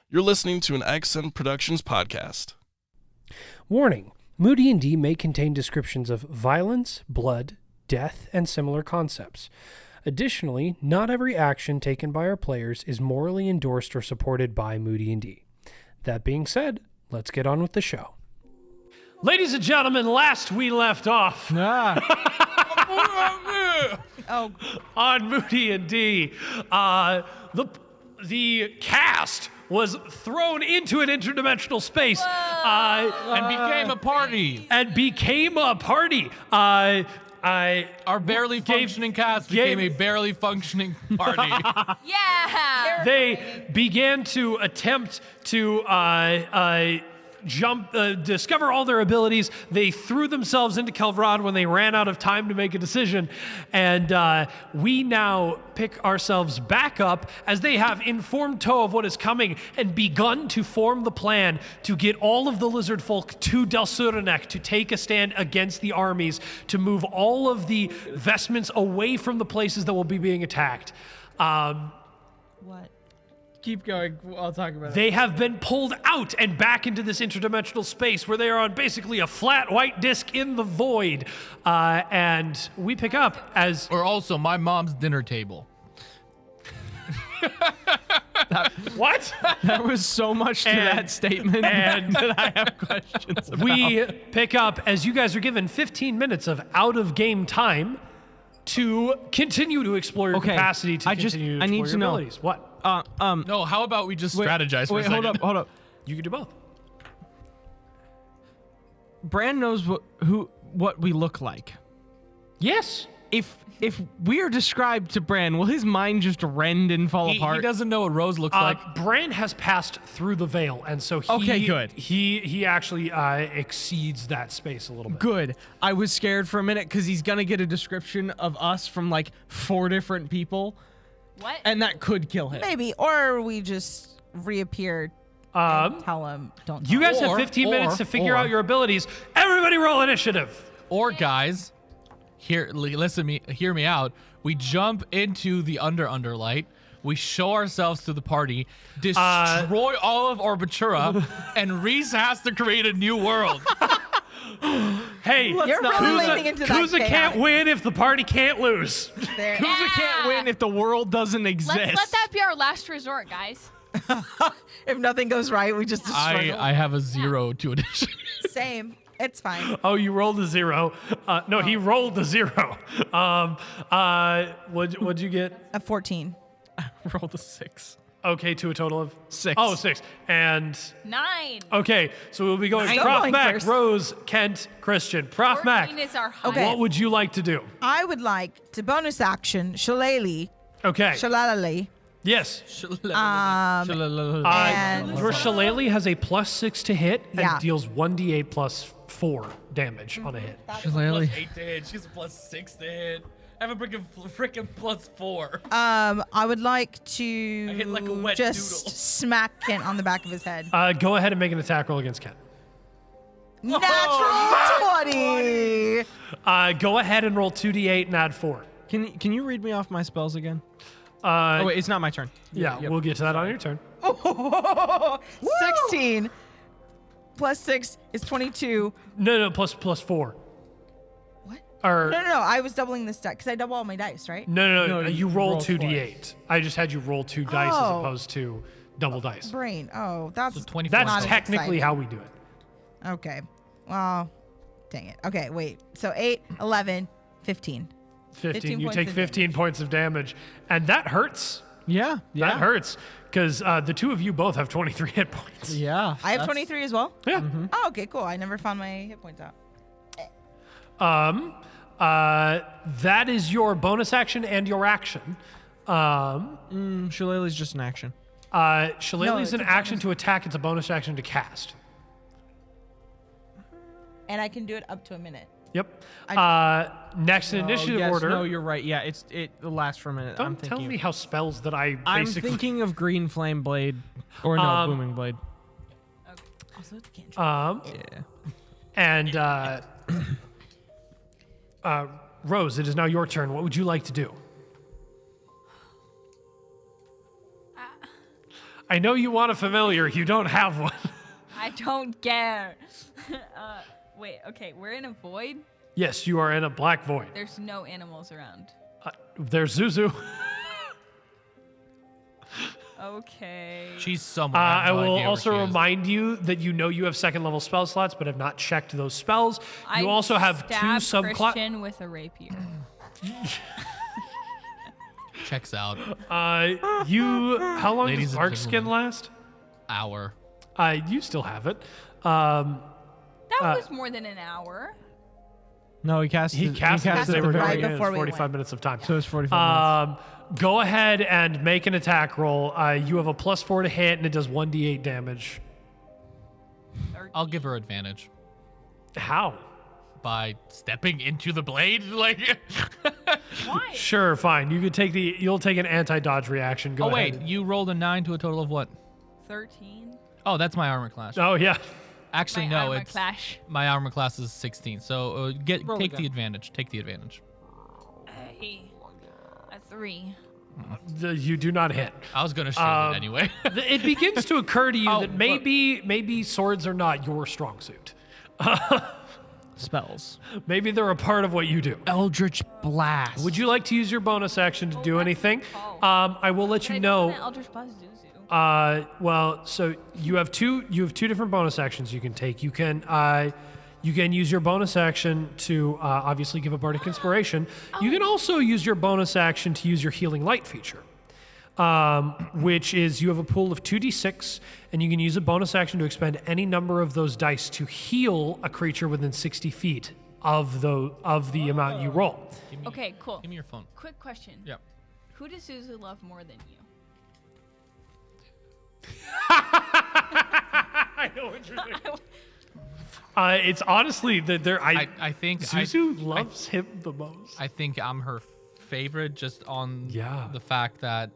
You're listening to an Accent Productions podcast. Warning: Moody&D may contain descriptions of violence, blood, death, and similar concepts. Additionally, not every action taken by our players is morally endorsed or supported by Moody&D. That being said, let's get on with the show. Ladies and gentlemen, last we left off on Moody&D, the cast was thrown into an interdimensional space and became a party. Our barely functioning cast became a barely functioning party. Yeah! They began to attempt to discover all their abilities. They threw themselves into Kelvrod when they ran out of time to make a decision. And we now pick ourselves back up as they have informed tow of what is coming and begun to form the plan to get all of the lizard folk to Del Surenek to take a stand against the armies, to move all of the vestments away from the places that will be being attacked. What? Keep going. I'll talk about it. They have been pulled out and back into this interdimensional space where they are on basically a flat white disc in the void. And we pick up as... Or also my mom's dinner table. What? There was so much to that statement that I have questions about. We pick up as you guys are given 15 minutes of out-of-game time to continue to explore your capacity to continue to explore your abilities. What? No, how about we just strategize for a second? Hold up. You can do both. Bran knows what we look like. Yes. If we are described to Bran, will his mind just rend and fall apart? He doesn't know what Rose looks like. Bran has passed through the veil, and so good. He actually exceeds that space a little bit. Good. I was scared for a minute because he's gonna get a description of us from like 4 different people. What? And that could kill him. Maybe, or we just reappear and tell him, don't tell You guys him. have 15 minutes to figure out your abilities. Everybody roll initiative. Or guys, hear me out. We jump into the underlight. We show ourselves to the party, destroy all of Orbitura, and Reese has to create a new world. Hey, You're really leaning into that Kuza can't chaotic. win if the party can't lose. There. Kuza can't win if the world doesn't exist. Let's let that be our last resort, guys. If nothing goes right, we just destroy I have a 0 to addition. Same. It's fine. Oh, you rolled a 0. No, he rolled a 0. What'd you get? A 14. Rolled a 6. Okay, to a total of 6. Oh, 6. And 9. okay, so we'll be going Still Prof going Mac, first. Rose, Kent, Christian. Prof Mac, 14 is our high. Okay. what would you like to do? I would like to bonus action Shillelagh. Okay. Shillelagh. Yes. And Your Shillelagh has a +6 to hit and Yeah. deals 1d8 +4 damage on a hit. Shillelagh. 8 to hit. She's a +6 to hit. I have a freaking +4. I would like to hit like a wet just doodle. smack Kent on the back of his head. Go ahead and make an attack roll against Kent. Natural 20! Go ahead and roll 2d8 and add 4. Can you read me off my spells again? Oh, wait, it's not my turn. Yeah, we'll get to that on your turn. 16 plus 6 is 22. No, +4. What? Or No, I was doubling this die because I double all my dice, right? no, No, you you roll roll 2d8. I just had you roll 2 dice as Oh. opposed to double dice. Brain. Oh, that's 24. That's Not as technically exciting. how we do it. okay. Well, dang it. Okay, wait. So 8, 11, 15. 15. You points take of 15 points of damage, and that hurts. Yeah. That hurts because the two of you both have 23 hit points. Yeah. I have 23 as well? Yeah. Oh, okay, cool. I never found my hit points out. That is your bonus action and your action. Shillelagh's just an action. Shillelagh's it's an a action to attack. It's a bonus action to cast. And I can do it up to a minute. Yep. Next in initiative yes, order. No, you're right. Yeah, it lasts for a minute. I'm Don't tell thinking. me how spells that I I'm basically. thinking of Green Flame Blade, or no, Booming Blade. Also, it's a cantrip. Yeah. And Rose, it is now your turn. What would you like to do? I know you want a familiar. You don't have one. I don't care. Wait, okay, we're in a void. Yes, you are in a black void. There's no animals around. There's Zuzu. Okay. She's somewhere. I no will idea where also she is. remind you that you know you have second level spell slots, but have not checked those spells. You also have 2 stab subclasses. Christian with a rapier. Checks out. How long Ladies does and Arc Skin gentlemen. last? Hour. You still have it. That was more than an hour. No, he cast. He cast it as they were right going in. before It's we 45 went. minutes of time. So it's 45 minutes. Go ahead and make an attack roll. You have a +4 to hit, and it does 1d8 damage. I'll give her advantage How? by stepping into the blade. Like, Why? Sure, fine. You'll take an anti-dodge reaction. Go oh ahead. wait, you rolled a 9 to a total of what? 13. Oh, that's my armor class. Oh yeah. Actually, My no, armor it's clash. my armor class is 16. So take the advantage. Take the advantage. A 3. You do not hit. I was gonna shield it anyway. It begins to occur to you Oh, that maybe swords are not your strong suit. Spells. Maybe they're a part of what you do. Eldritch Blast. Would you like to use your bonus action to do that's anything? called. I will let you know. Eldritch Blast Zuzu. Well, so you have two different bonus actions you can take. You can use your bonus action to obviously give a bardic inspiration. You can also use your bonus action to use your healing light feature, which is you have a pool of 2d6, and you can use a bonus action to expend any number of those dice to heal a creature within 60 feet of the amount you roll. Okay, cool. Give me your phone. Quick question. Yep. Who does Zuzu love more than you? I know what you're thinking. It's honestly that there. I think Zuzu loves him the most. I think I'm her favorite just on Yeah. the fact that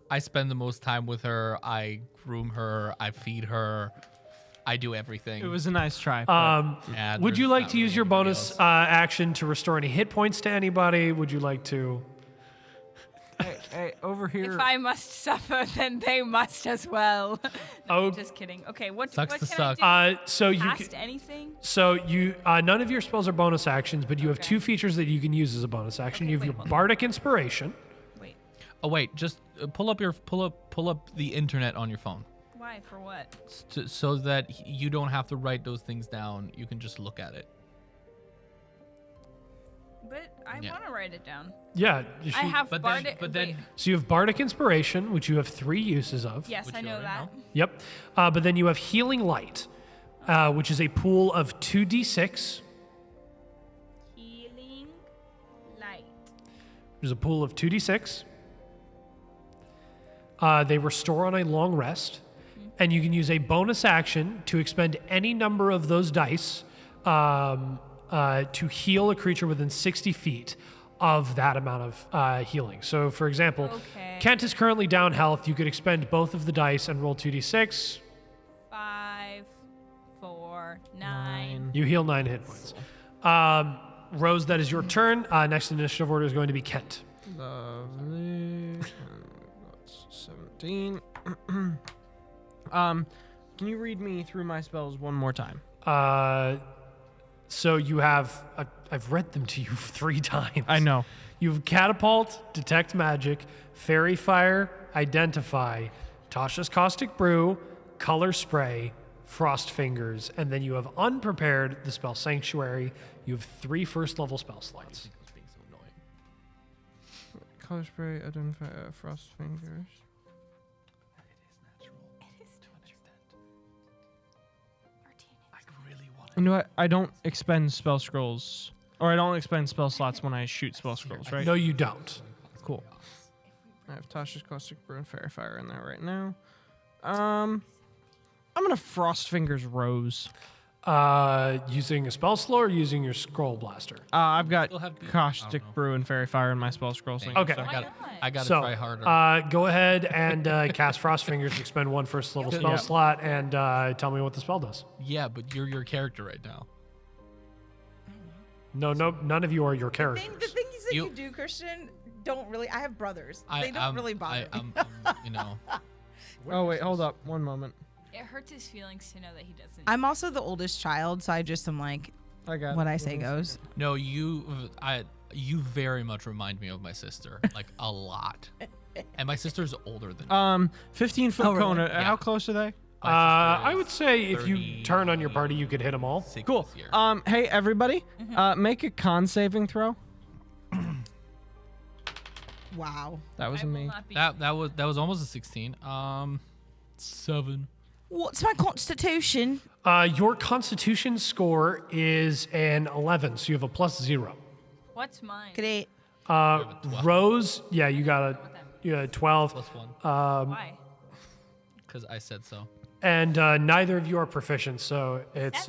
I spend the most time with her. I groom her. I feed her. I do everything. It was a nice try. but- Yeah, Would there's you like not to use really your anybody bonus else. action to restore any hit points to anybody? Would you like to? hey, over here. If I must suffer, then they must as well. Oh. Just kidding. Okay, what Sucks what to can suck. I do? So you Cast can, anything? so you none of your spells are bonus actions, but you have Okay. 2 features that you can use as a bonus action. Okay, You have wait, your hold on. bardic inspiration. Wait, Oh wait, just pull up the internet on your phone, why? For what? so that you don't have to write those things down. You can just look at it. But I Yeah. want to write it down. Yeah. you I should- have But bardic. then wait, So you have bardic inspiration, which you have 3 uses of. yes, Which I you know already that. know. Yep. But then you have healing light, which is a pool of 2d6. Healing light. There's a pool of 2d6. They restore on a long rest, and you can use a bonus action to expend any number of those dice to heal a creature within 60 feet of that amount of healing. So, for example, Okay. Kent is currently down health. You could expend both of the dice and roll 2d6. 5, 4, 9. You heal 9 hit points. Rose, that is your turn. Next initiative order is going to be Kent. Lovely. That's 17. Can you read me through my spells one more time? So you have, I've read them to you 3 times. I know. You have Catapult, Detect Magic, Fairy Fire, Identify, Tasha's Caustic Brew, Color Spray, Frost Fingers, and then you have Unprepared, the spell Sanctuary. You have 3 first level spell slots. Color spray, identify, frost fingers. No, I don't expend spell scrolls, or I don't expend spell slots when I shoot spell scrolls, right? No, you don't. Cool. I have Tasha's Caustic Brew and Fairy Fire in there right now. I'm gonna Frost Fingers Rose. Using a spell slow or using your scroll blaster? I've got Still have the- Caustic I don't know. Brew and Fairy Fire in my spell scroll thing. Okay. I Why gotta, not? I gotta So, try harder. go ahead and cast Frost Fingers, expend 1 first level spell Yeah. slot, and tell me what the spell does. Yeah, but you're your character right now. No, none of you are your The characters. things that you You- do, Christian, don't really. I have brothers. They don't I'm- really bother me. you know, Oh wait, hold up, one moment. It hurts his feelings to know that he doesn't. I'm also the oldest child, so I just am like, I got what it. I say Give me a goes. second. No, you very much remind me of my sister, like a lot. And my sister's older than 15-foot Oh, really? cone. Yeah. How close are they? I would say if you turn on your party, you could hit them all. Cool. Hey everybody, make a con saving throw. Wow. That was I will me. not be. That was almost a 16. 7. What's my constitution? Your Constitution score is an 11, so you have a +0. What's mine? Great. Rose, yeah, you got a 12. +1. Why? Because I said so. And neither of you are proficient, so it's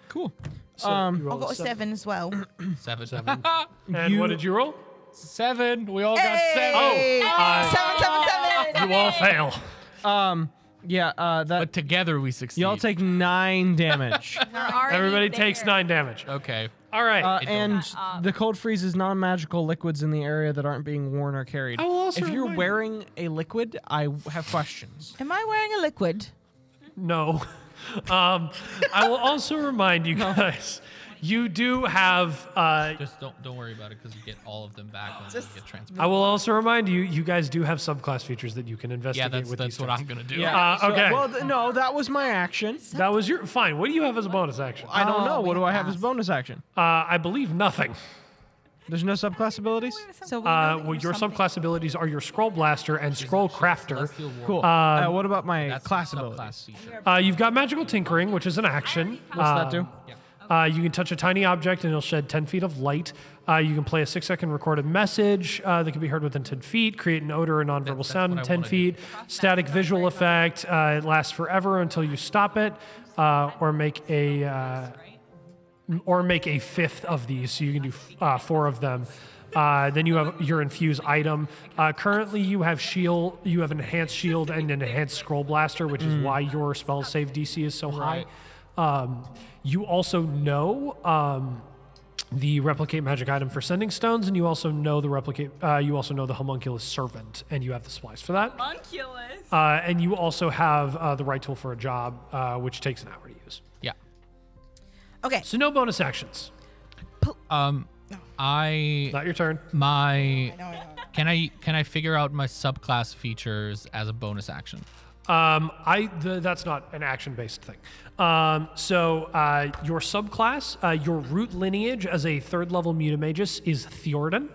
Cool. so Um, you I rolled got a 7 as well. 7. And what did you roll? 7. We all got 7. Hey! Oh, 7, 7, 7. you all fail. Yeah. That But together we succeed. y'all take 9 damage. We're already Everybody there. takes 9 damage. Okay. All right. And Up. the cold freezes non-magical liquids in the area that aren't being worn or carried. I will also If you're remind- wearing a liquid, I have questions. Am I wearing a liquid? No. I will also remind you guys, you do have. Just don't worry about it because you get all of them back when you get transferred. I will also remind you, you guys do have subclass features that you can investigate Yeah, that's with these what turns. I'm gonna do. Okay. Well, no, that was my action. That was your fine. What do you have as a bonus action? I don't know. we What do I have have as to bonus action? I believe nothing. There's no subclass abilities? So we know that Well, you're your something. subclass abilities are your scroll blaster and scroll crafter. Celestial War. Cool. What about my That's class the abilities? subclass feature. You've got magical tinkering, which is an action. What's that do? You can touch a tiny object and it'll shed 10 feet of light. You can play a 6-second recorded message that can be heard within 10 feet, create an odor or nonverbal That's sound in what I 10 wanna feet, static visual effect, it lasts forever until you stop it, or make a fifth of these, so you can do 4 of them. Then you have your infuse item. Currently, you have shield. You have an enhanced shield and an enhanced scroll blaster, which is why your spell save DC is so high. You also know the replicate magic item for sending stones, and you also know the replicate. You also know the homunculus servant, and you have the supplies for that. Homunculus. And you also have the right tool for a job, which takes an hour to use. Yeah. Okay. So no bonus actions. Not your turn. Can I figure out my subclass features as a bonus action? That's not an action-based thing. So your subclass, your root lineage as a 3rd level Mutamagus is Theordan.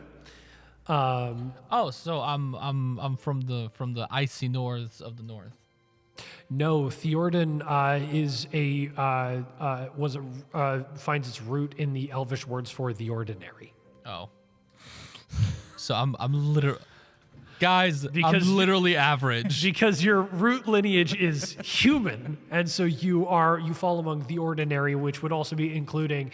Oh, so I'm from the icy norths of the north. No, Theordan finds its root in the Elvish words for the ordinary. Oh. So I'm literally, guys, Because- I'm literally average. Because your root lineage is human, and so you fall among the ordinary, which would also be including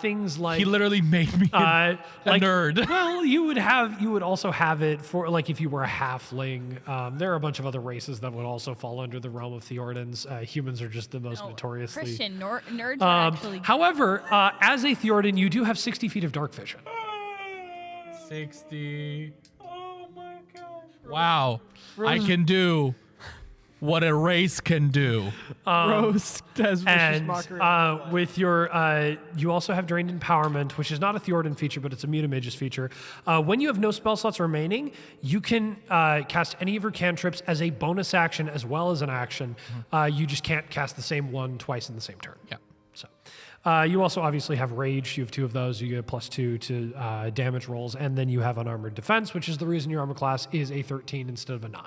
things like He literally made me a nerd. Well, you would also have it for like if you were a halfling. There are a bunch of other races that would also fall under the realm of Theordans. Humans are just the most notoriously. Christian, nerds are actually. However, as a Theordan, you do have 60 feet of dark vision. 60. Oh my gosh. Wow. I can do what a race can do. Rose does vicious And mockery. with your, you also have Drained Empowerment, which is not a Theordan feature, but it's a Mutamagus feature. When you have no spell slots remaining, you can cast any of your cantrips as a bonus action as well as an action. You just can't cast the same one twice in the same turn. Yeah. So, you also obviously have Rage. You have 2 of those. You get a +2 to damage rolls, and then you have Unarmored Defense, which is the reason your armor class is a 13 instead of a 9.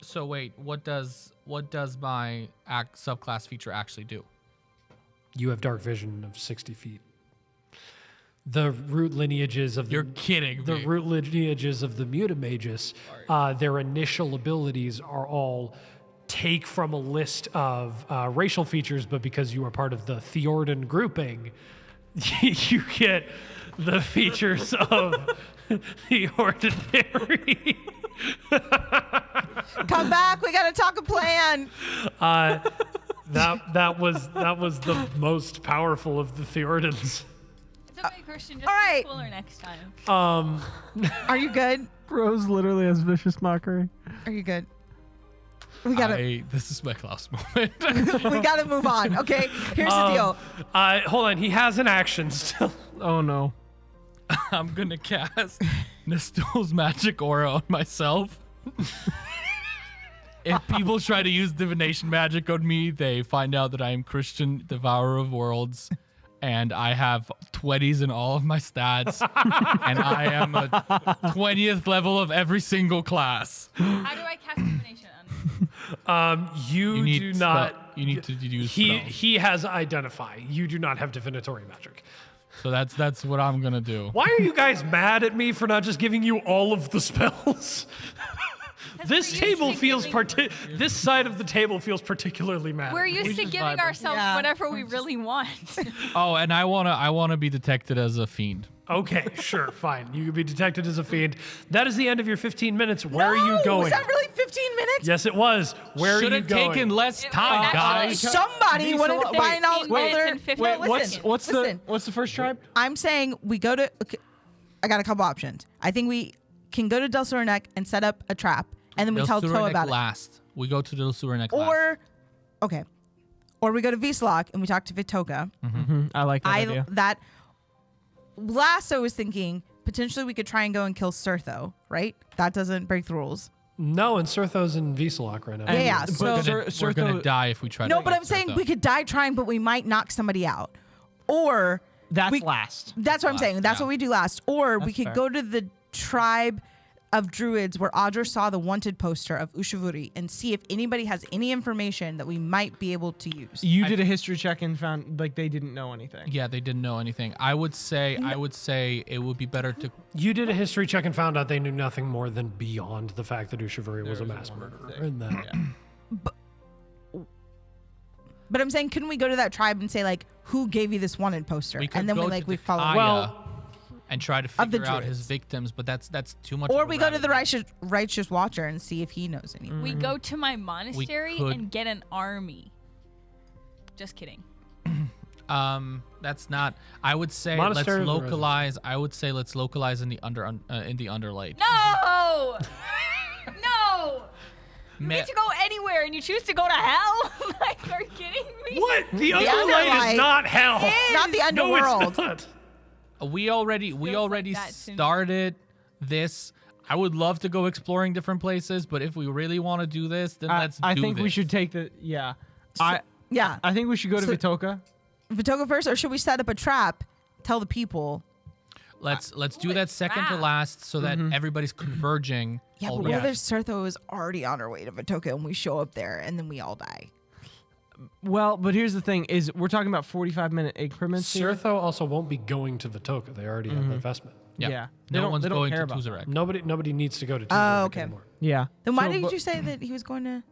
So wait, what does my subclass feature actually do? You have dark vision of 60 feet. The root lineages of You're kidding the me. root lineages of the Mutamagus, their initial abilities are all take from a list of racial features, but because you are part of the Theordan grouping, you get the features of the ordinary. Come back. We got to talk a plan. That was the most powerful of the Theordans. It's okay, Christian. Just All right. be cooler next time. Are you good? Rose literally has vicious mockery. Are you good? We gotta This is my Klaus moment. we gotta move on. Okay, here's the deal. Hold on. He has an action still. Oh no. I'm gonna cast Nestul's magic aura on myself. If people try to use divination magic on me, they find out that I am Christian, Devourer of Worlds, and I have 20s in all of my stats, and I am a 20th level of every single class. How do I cast divination on you? You do not. You need to use He spells. he has identify. You do not have divinatory magic. So that's what I'm gonna do. Why are you guys mad at me for not just giving you all of the spells? This we're table usually feels giving- this side of the table feels particularly mad. We're used to just giving vibing. ourselves Yeah. whatever we really want. Oh, and I wanna be detected as a fiend. Okay, sure, fine. You can be detected as a fiend. That is the end of your 15 minutes. Where are you No, going? Was that really 15 minutes? Yes, it was. Where Should are you have going? taken less It was time, actually- guys. Somebody wanted to Wait, find out 15 minutes older. and 50 Wait, seconds. What's the first tribe? I'm saying we go to. Okay, I got a couple options. I think we can go to Del Surnek and set up a trap, and then we tell Toe about it. last. We go to the Surenek last. Or, okay, or we go to Vslok and we talk to Vitoka. I like that idea. That last I was thinking potentially we could try and go and kill Surtho, right? That doesn't break the rules. No, and Surtho's in Vslok right now. Yeah, But so we're gonna die if we try to. no, but get I'm saying Surtho. we could die trying, but we might knock somebody out. Or That's we- last. That's what I'm saying. That's yeah. what we do last. Or we That's could fair. go to the tribe of druids where Audra saw the wanted poster of Ushavuri and see if anybody has any information that we might be able to use. You did a history check and found like they didn't know anything. Yeah, they didn't know anything. I would say it would be better to. You did a history check and found out they knew nothing more than beyond the fact that Ushavuri was a mass murderer. And that, But I'm saying, couldn't we go to that tribe and say, like, who gave you this wanted poster? We could And then go we to like the we follow. Kaya Well- and try to Of the figure out his druids. victims, but that's too much. Or of a we go to the rabbit righteous watcher and see if he knows anything. We go to my monastery could- and get an army. Just kidding. hole. That's not. I would say Monastery let's of the localize. I would say let's localize in the underlight. No! No! You Me- get to go anywhere and you choose to go to hell? Like, are you kidding me? what? The Underlight Underlight is not hell. Not the No, underworld. it's not. We already like that to me. started this. I would love to go exploring different places, but if we really want to do this, then let's do I think we this. should take the I think we should go to So- Vitoka. Vitoka first, or should we set up a trap? Tell the people. Let's do Ooh, that it's second to crap. last so that everybody's converging. Yeah, but already. what if Surtho is already on our way to Vitoka and we show up there and then we all die? Well, but here's the thing: is we're talking about 45-minute increments here. Surtho also won't be going to Vitoka. They already have the investment. Yeah. They No don't- one's they don't going care to about Tuzarek. Nobody needs to go to Oh, Tuzarek okay. anymore. Yeah. Then why So, did but- you say that he was going to?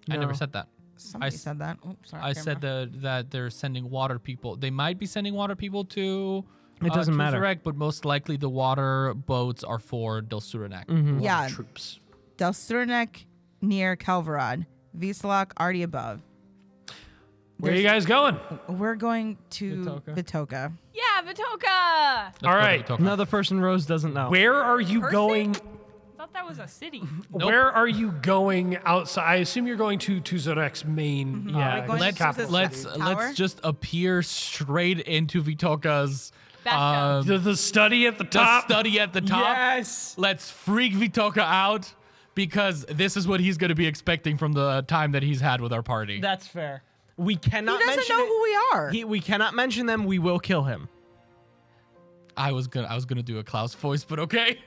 I never No. said that. Somebody s- said that. Oh, sorry. I said that they're sending water people. They might be sending water people to. It doesn't matter. Tuzarek, but most likely the water boats are for Del Surenek. Mm-hmm. Yeah, Troops. Del Surnek near Kelvarad, Vslok already above. Where are you guys going? We're going to Vitoka. Vitoka. Yeah, Vitoka! Let's All go to right. Vitoka. Another person Rose doesn't know. Where are you Person? going? I thought that was a city. Where are you going outside? I assume you're going to Tuzarek's main. Yeah, Are we going Let's to capital. this let's tower? just appear straight into Vitoka's Bathtub. The study at the the top. study at the top. Yes. Let's freak Vitoka out because this is what he's going to be expecting from the time that he's had with our party. That's fair. We He cannot doesn't mention know it. who we are. We cannot mention them. We will kill him. I was gonna do a Klaus voice, but okay.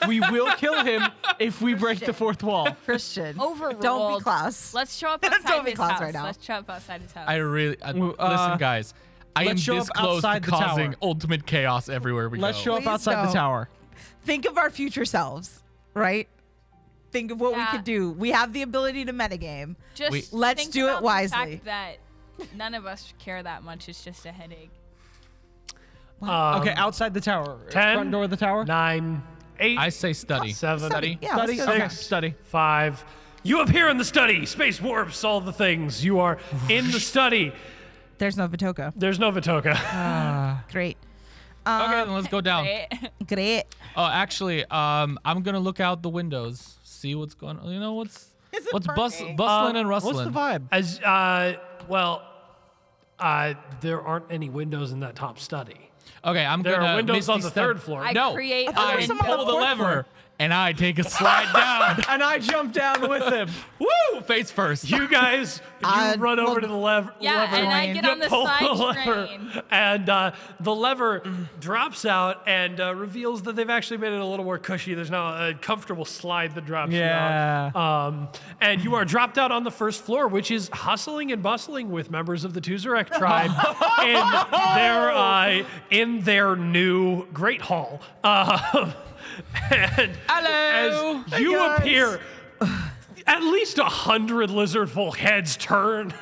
We will kill him if we break the fourth wall. Christian. Overruled. Don't be Klaus. Let's show up Don't outside be his Klaus house. right now. Let's show up outside his house. I really Well, listen, guys. I am let's show this up close to outside the causing tower. ultimate chaos everywhere we Let's go. show up Please outside the don't. tower. Think of our future selves, right? Think of what we Yeah. could do. We have the ability to metagame. Just Let's think do it about the wisely. fact that none of us care that much. It's just a headache. Okay, outside the tower. 10, Front door of the tower. 9, 8, I say study. 7, Study. Yeah, Study. let's go Okay. to Study. 5. You appear in the study. Space warps, all the things. You are in the study. There's no Vitoka. There's no Vitoka. Great. Okay, then let's go down. Great. Oh, actually, I'm gonna look out the windows, see what's going on. You know what's bustling and rustling. What's the vibe? As there aren't any windows in that top study. Okay, I'm There gonna are windows Misty on the step- third floor. No, create thought there was I some on the pull the fourth lever floor. and I take a slide down. And I jump down with him. Woo! Face first. You guys, run over to the lever. Yeah, and I get you on the pull side lever, train. and the lever drops out and reveals that they've actually made it a little more cushy. There's now a comfortable slide that drops you out. And you are dropped out on the first floor, which is hustling and bustling with members of the Tuzarek tribe in their new Great Hall. And Hello. as you appear, at least 100 lizard folk heads turn.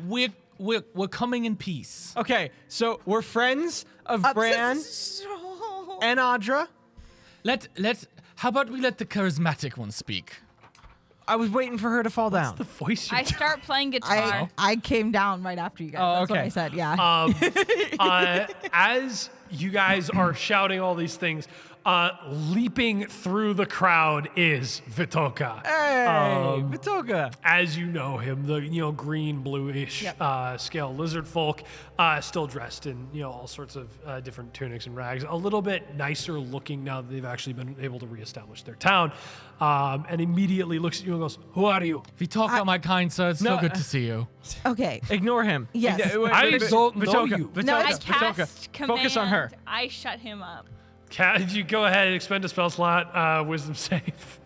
We're coming in peace. Okay, so we're friends of Bran and Audra. How about we let the charismatic one speak? I was waiting for her to fall down. The voice you I start playing guitar. I came down right after you guys. Oh, That's what okay. I said. Yeah. as you guys are shouting all these things, leaping through the crowd is Vitoka. Hey, Vitoka. As you know him, the green bluish scale lizard folk, still dressed in all sorts of different tunics and rags. A little bit nicer looking now that they've actually been able to reestablish their town. And immediately looks at you and goes, "Who are you?" Vitoka, my kind sir, it's so good to see you. Okay. Ignore him. Yes. I don't know Vitoka, you. Vitoka, No, I Vitoka. cast command. Focus on her. I shut him up. You go ahead and expend a spell slot, wisdom save.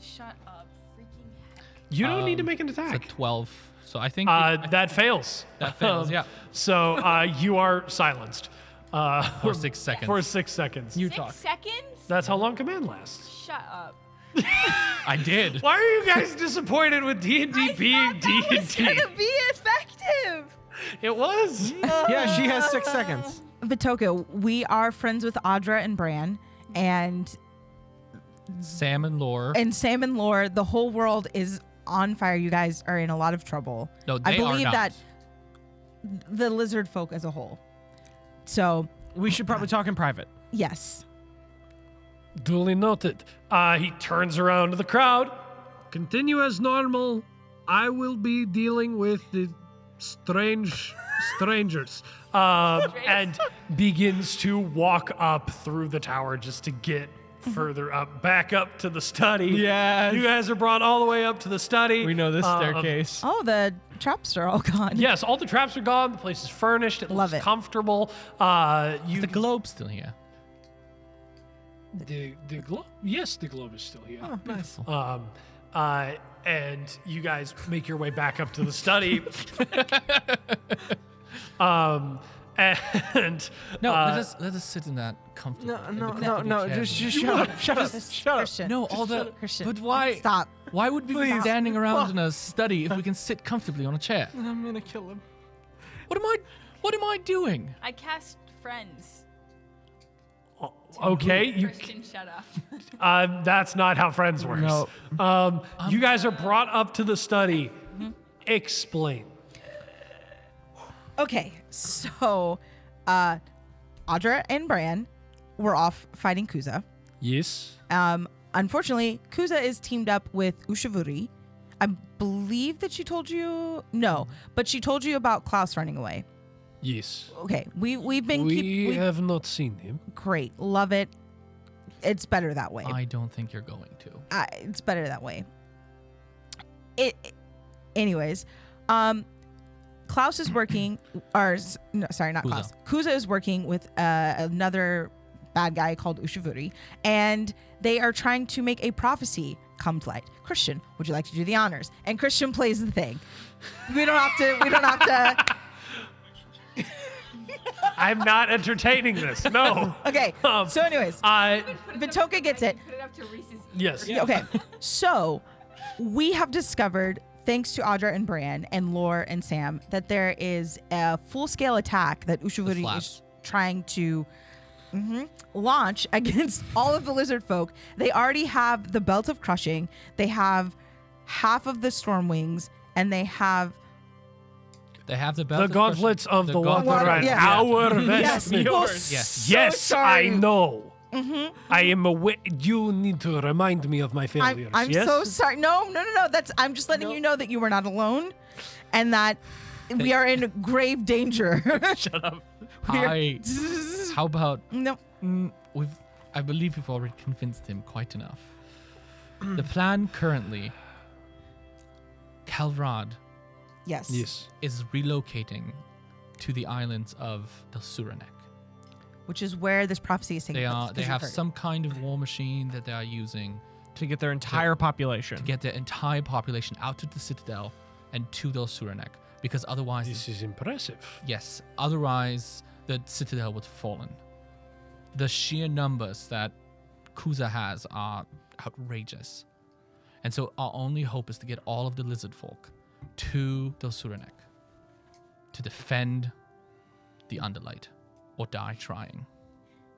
Shut up, freaking heck. You don't need to make an It's a attack. 12. So I think That fails. that fails. Yeah. So you are silenced. For 6 seconds. For 6 seconds. You 6 talk. seconds? That's how long command lasts. Shut up. I did. Why are you guys disappointed with D&D being D&D? It's gonna be effective. It was. Yeah, she has 6 seconds. Vitoka, we are friends with Audra and Bran, and Sam and Lore. Sam and Lore. The whole world is on fire. You guys are in a lot of trouble. No, I they are believe not. that the lizard folk as a whole. So We should probably talk in private. yes. Duly noted. He turns around to the crowd. Continue as normal. I will be dealing with the strangers. And begins to walk up through the tower just to get further up, back up to the study. Yes. You guys are brought all the way up to the study. We know this staircase. Oh, the traps are all gone. Yes, all the traps are gone. The place is furnished. It Love looks it. comfortable. Is the globe still here? The globe? Yes, the globe is still here. Oh, nice. And you guys make your way back up to the study. And No, let us sit in that comfortable. No, just shut up. Shut up. Christian. No, all the. Christian. But why? Stop. Why would we be standing around in a study if we can sit comfortably on a chair? I'm gonna kill him. What am I doing? I cast friends. okay, Christian, shut up. that's not how friends works. No. You guys are brought up to the study. Explain. Okay, so Audra and Bran were off fighting Kuza. Yes. Unfortunately, Kuza is teamed up with Ushavuri. I believe that she told you no, but she told you about Klaus running away. Yes. Okay, we've been We have not seen him. great, love it. It's better that way. I don't think you're going to. It's better that way. Anyways, Klaus is working, no, sorry, not Kuza. Klaus. Kuza is working with another bad guy called Ushavuri, and they are trying to make a prophecy come to light. Christian, would you like to do the honors? And Christian plays the thing. We don't have to. I'm not entertaining this. No. Okay. So, anyways, Vitoka gets it. Put it up to Reese's. Yes. Okay. So, we have discovered, thanks to Audra and Bran and Lore and Sam, that there is a full-scale attack that Ushavuri is trying to launch against all of the lizard folk. They already have the Belt of Crushing. They have half of the Storm Wings, and they have They have the belt. The of gauntlets crushing- of the gauntlet- water and yes. our Yes, vestment. yours. Yes. Yes, sorry. I know. I am aware. You need to remind me of my failures. I'm yes? so sorry. No. I'm just letting you know that you were not alone, and that we are in grave danger. Shut up. How about No. I believe we've already convinced him quite enough. The plan currently, Kalvrad Yes. Yes. is relocating to the islands of the Suranek. Which is where this prophecy is taking They place. are 'cause they you've have heard it. some kind of war machine that they are using To get their entire population. to get the entire population out to the Citadel and to the Suranek, because otherwise, This is impressive. yes, otherwise the Citadel would have fallen. The sheer numbers that Kuza has are outrageous. And so our only hope is to get all of the lizard folk to the Suranek to defend the Underlight or die trying.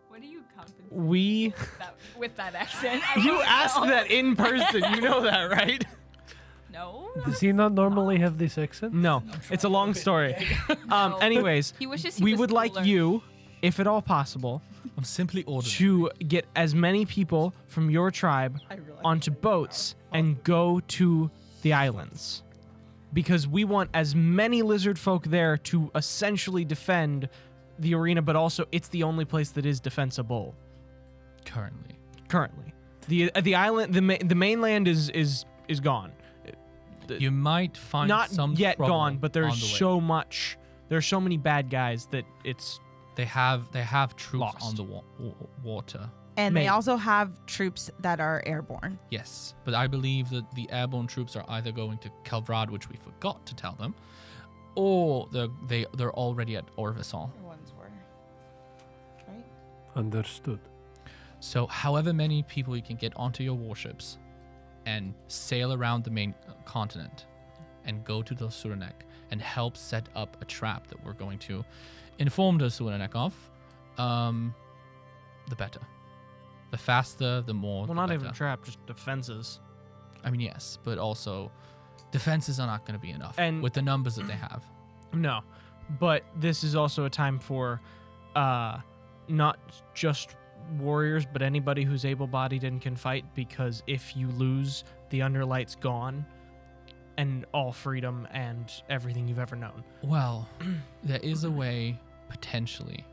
What do you compensate We. with that accent? You asked that in person. You know that, right? No. Does he not normally have this accent? No, it's a long story. Anyways, He wishes he we was would like cooler. you, if at all possible, I'm simply ordering. to get as many people from your tribe onto boats and go to the islands. Because we want as many lizard folk there to essentially defend the arena, but also it's the only place that is defensible currently. currently. The island, the mainland is gone. You might find Not some yet trouble gone, but there's on the way. so much. There's so many bad guys that it's They have troops Lost. on the water. And Maybe. they also have troops that are airborne. Yes, but I believe that the airborne troops are either going to Kalvrad, which we forgot to tell them, or they're already at Orvisol. Ones were. Right? Understood. So, however many people you can get onto your warships and sail around the main continent and go to the Suranek and help set up a trap that we're going to inform the Suranek of, the better. The faster, the more. well, the not better. even trap, just defenses. I mean, yes, but also defenses are not going to be enough And- with the numbers that they have. No, but this is also a time for not just warriors, but anybody who's able-bodied and can fight, because if you lose, the Underlight's gone, and all freedom and everything you've ever known. Well, there is a way potentially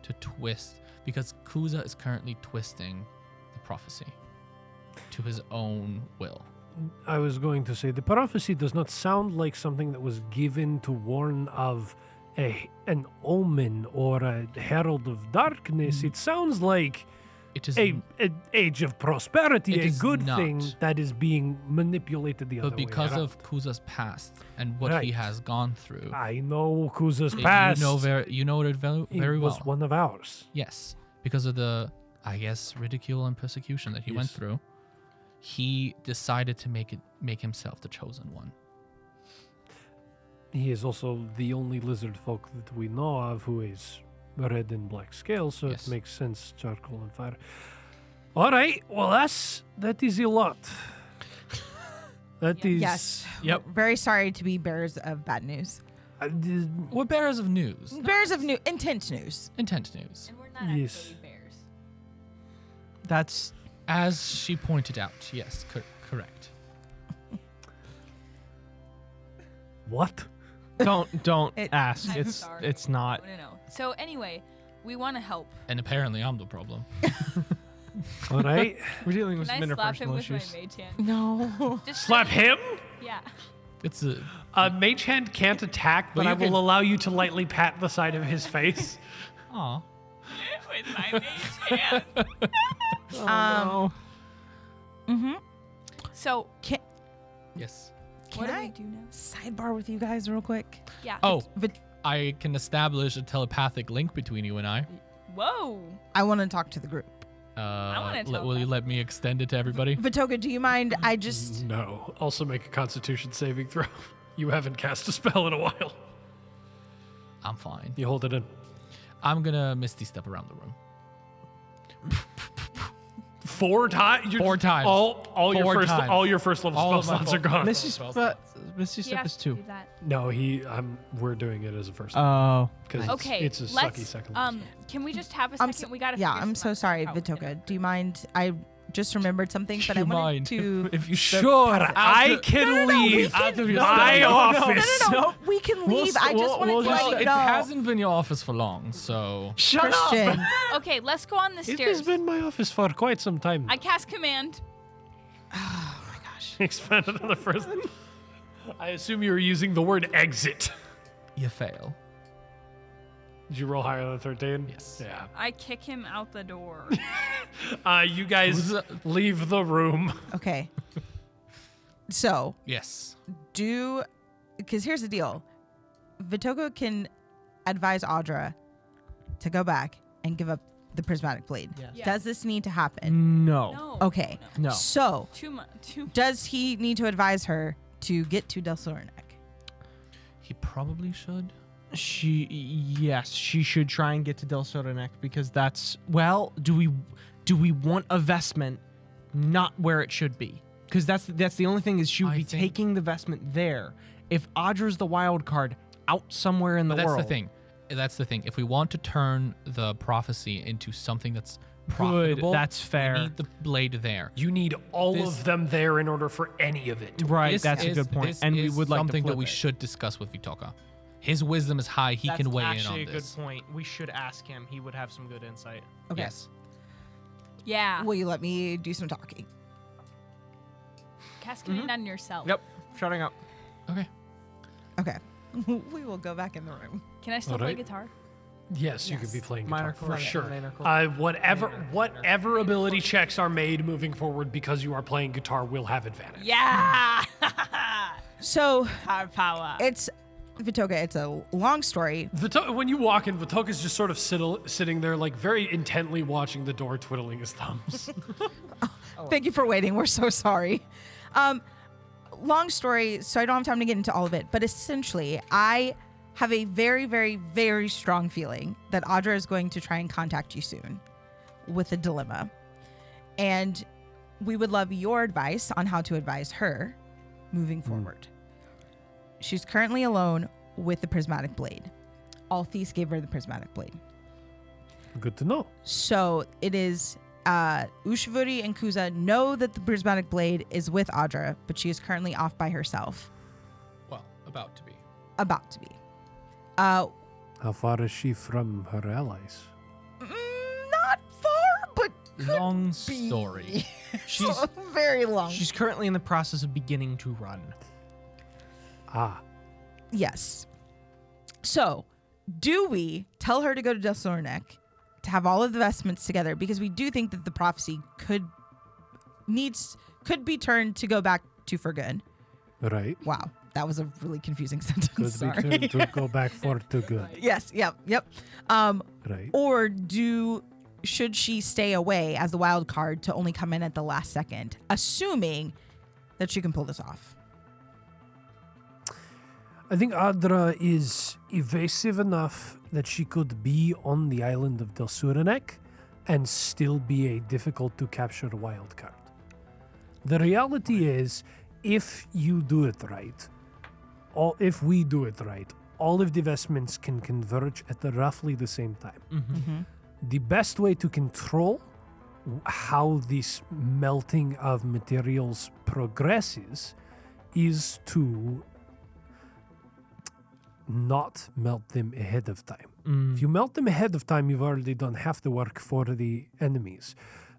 to twist, because Kuza is currently twisting the prophecy to his own will. I was going to say the prophecy does not sound like something that was given to warn of an omen or a herald of darkness. It sounds like It is, an age of prosperity, It a is good not. thing that is being manipulated the other but way. because around. of Kuza's past and what he Right. has gone through, I know Kuza's past. you know it very, He very was well. one of ours. Yes, because of the, I guess, ridicule and persecution that he went Yes. through, he decided to make himself the chosen one. He is also the only lizard folk that we know of who is red and black scales, so Yes. it makes sense. Charcoal and fire. All right. Well, that is a lot. That is. Yes. Yep. We're very sorry to be bearers of bad news. We're bearers of news, Bearers of intense news. intense news. And we're not Yes. actually bears. That's As she pointed out, yes, correct. What? don't It- ask. I'm It's sorry. it's not. No. So anyway, we want to help. And apparently, I'm the problem. All right. We're dealing with Can some I slap him interpersonal with my issues. mage hand? No. Just Slap him? Yeah. It's a Mage hand can't attack, but Well, I you will can- allow you to lightly pat the side of his face. aw. With my mage hand. Oh, Mm-hmm. So Yes. what do I we do now? sidebar with you guys real quick? Yeah. Oh, But I can establish a telepathic link between you and I. Whoa. I want to talk to the group. wanna Will you let me extend it to everybody? Vitoga, do you mind? I just No. Also make a Constitution saving throw. You haven't cast a spell in a while. I'm fine. You hold it in. I'm gonna Misty step around the room. 4 times. 4 times. All your 4 first times. all your first level All spell of my slots are gone. Misty Step He is has to 2. do that. No, we're doing it as a first Oh. because Okay, it's a sucky let's. second. level spell. Can we just have a I'm second? so- We gotta. yeah, figure I'm some so out sorry, how we're gonna- Vitoka. Do you mind? I just remembered something, but I you wanted mind to. if you step Sure, out I of- can leave out of your my study? office. No, we can leave. I just wanted to Well, let you it know. hasn't been your office for long, so Shut Christian. up. Okay, let's go on the It has stairs. been my office for quite some time. I cast command. Oh my gosh. Expanded on the first. I assume you were using the word exit. you fail. Did you roll higher than 13? Yes. Yeah. I kick him out the door. You guys leave the room. Okay. So Yes. because here's the deal. Vitoka can advise Audra to go back and give up the prismatic blade. Yes. Yeah. Does this need to happen? No. No. Okay. No. So Too much. Too. does he need to advise her to get to Del Sornek? He probably should. Yes, she should try and get to Del Sotonek because that's do we want a vestment not where it should be? Because that's the only thing is she would I be think- taking the vestment there. If Audra's the wild card out somewhere in the But that's world. the thing. That's the thing. If we want to turn the prophecy into something that's profitable, that's fair. we need the blade there. You need all This- of them there in order for any of it. Right, This that's a is- good point. this And we is would like something to that flip we it. should discuss with Vitoka. His wisdom is high. He can weigh in on actually this. a good point. We should ask him. He would have some good insight. Okay. Yes. Yeah. Will you let me do some talking? Cast command on yourself. Yep, shutting up. Okay. Okay. We will go back in the room. Can I still play Alright. guitar? Yes, you could Yes. be playing Minor guitar chord, for sure. minor chord. Whatever ability checks are made moving forward because you are playing guitar will have advantage. Yeah. So Guitar power. it's Vitoka. It's a long story. When you walk in, Vitoka's just sort of sitting there, like very intently watching the door, twiddling his thumbs. Thank you for waiting. We're so sorry. Long story, so I don't have time to get into all of it. But essentially, I have a very, very, very strong feeling that Audra is going to try and contact you soon with a dilemma. And we would love your advice on how to advise her moving forward. She's currently alone with the prismatic blade. Althis gave her the prismatic blade. Good to know. So it is Ushvuri and Kuza know that the prismatic blade is with Audra, but she is currently off by herself. Well, about to be. About to be. How far is she from her allies? Not far, but Long story. She's very long. she's currently in the process of beginning to run. Ah, Yes. So, do we tell her to go to Del Sornek to have all of the vestments together? Because we do think that the prophecy could be turned to go back to for good. right. Wow, that was a really confusing sentence. Could Sorry. be turned to go back for to good. Yes. Yep. Right. Or should she stay away as the wild card to only come in at the last second, assuming that she can pull this off? I think Adra is evasive enough that she could be on the island of Del Suranek and still be a difficult to capture wild card. The reality is, if you do it right, if we do it right, all of the vestments can converge at roughly the same time. The best way to control how this melting of materials progresses is to not melt them ahead of time. If you melt them ahead of time, you've already done half the work for the enemies.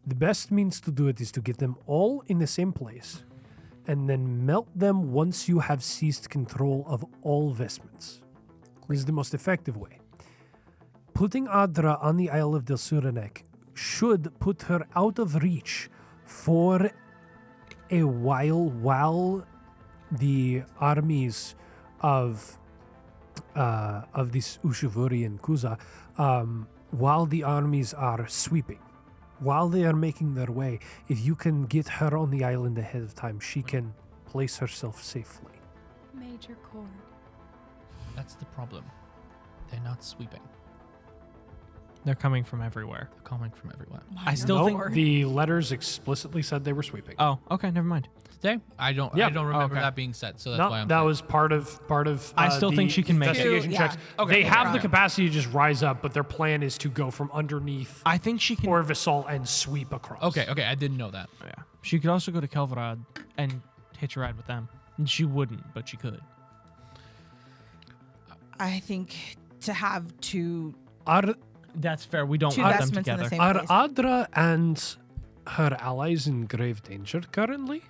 The best means to do it is to get them all in the same place and then melt them once you have seized control of all vestments. This is the most effective way. Putting Adra on the Isle of Del Suranek should put her out of reach for a while the armies of this Ushivuri and Kuza, while the armies are sweeping, while they are making their way, if you can get her on the island ahead of time, she can place herself safely. Major chord. That's the problem. They're not sweeping. They're coming from everywhere. They're coming from everywhere. I still No, think. the letters explicitly said they were sweeping. Oh, okay, never mind. Today? I don't remember that being said, so that's No, why I'm that saying. was part of. I still think the she can make it. investigation Yeah. checks. Okay, They have okay. the capacity to just rise up, but their plan is to go from underneath I think she can. Orvisol and sweep across. Okay, I didn't know that. Yeah. She could also go to Kelvrad and hitch a ride with them. And she wouldn't, but she could. I think to have two That's fair. We don't two want them vestments in the together. same Are place. Adra and her allies in grave danger currently?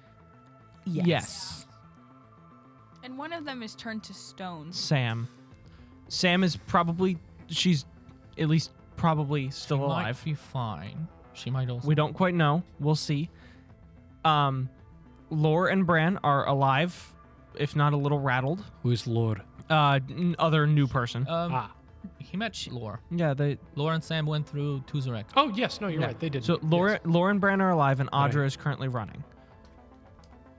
Yes. And one of them is turned to stone. Sam. Sam is probably. She's at least probably still She alive. might be fine. She might also. We don't quite know. We'll see. Lore and Bran are alive, if not a little rattled. Who is Lord? Other new person. He met Lore. Yeah, they. Lore and Sam went through Tuzarek. Oh yes, no, you're Yeah. right. They did. So Lore and Bran are alive, and Audra is currently running.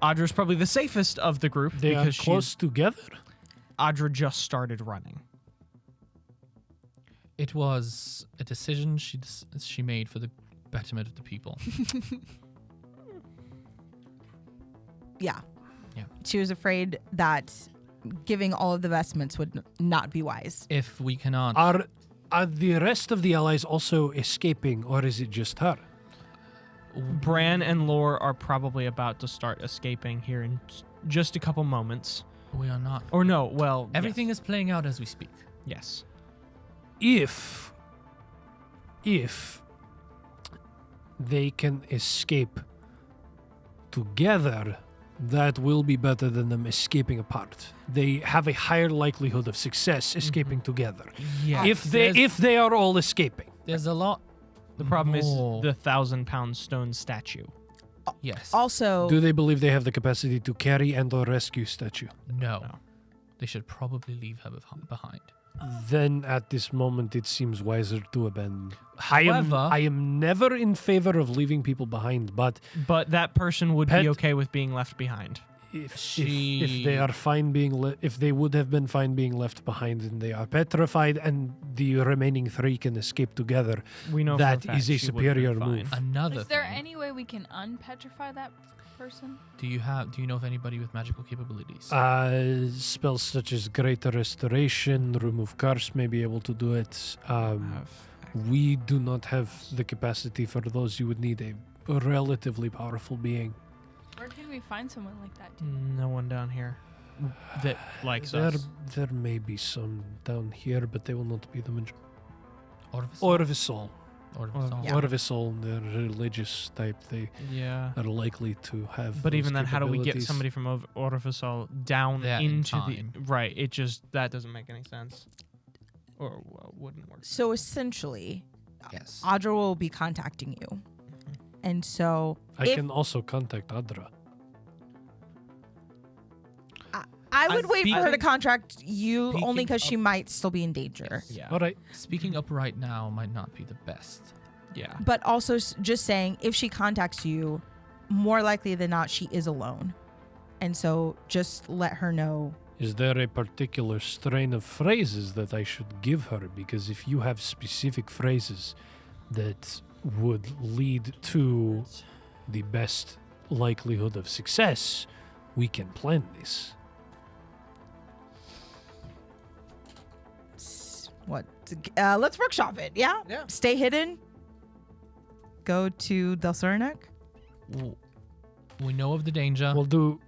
Audra is probably the safest of the group They are because close together. Audra just started running. It was a decision she made for the betterment of the people. Yeah. Yeah. She was afraid that giving all of the vestments would not be wise. If we cannot, Are the rest of the allies also escaping, or is it just her? Bran and Lore are probably about to start escaping here in just a couple moments. we are not. Or no, well, Everything is playing out as we speak. Yes. If they can escape together, that will be better than them escaping apart. They have a higher likelihood of success escaping together. Yeah. If they are all escaping. There's a lot. The problem is more. the 1,000-pound stone statue. Yes. Also, Do they believe they have the capacity to carry and or rescue statue? No. They should probably leave her behind. Then at this moment it seems wiser to abandon. However- I am never in favor of leaving people behind, but But that person would Pet- be okay with being left behind. if they are fine being if they would have been fine being left behind and they are petrified and the remaining three can escape together, We know that for a fact is a she would have been superior fine. move. Another Is there thing. any way we can unpetrify that person? Do you know of anybody with magical capabilities? Spells such as Greater Restoration, Remove Curse may be able to do it. We do not have the capacity for those. You would need a relatively powerful being. Where can we find someone like that? No one down here that likes There, us. there may be some down here, but they will not be the majority. Orvis? Orvisol. Yeah. Orvisol, they're religious type. They Yeah. are likely to have. But those even then, how do we get capabilities. somebody from Orvisol down That in into the time. right? It just that doesn't make any sense, or well, wouldn't work. so essentially, Yes. Audra will be contacting you. And so I if- can also contact Adra. I would wait for her to speaking- contact you only speaking because she of- might still be in danger. Yeah. All right. Speaking up right now might not be the best. Yeah. But also just saying, if she contacts you, more likely than not, she is alone. And so just let her know. Is there a particular strain of phrases that I should give her? Because if you have specific phrases that would lead to the best likelihood of success, we can plan this. What? Let's workshop it. Yeah? Yeah. Stay hidden. Go to Del Surnac. We know of the danger. We'll do.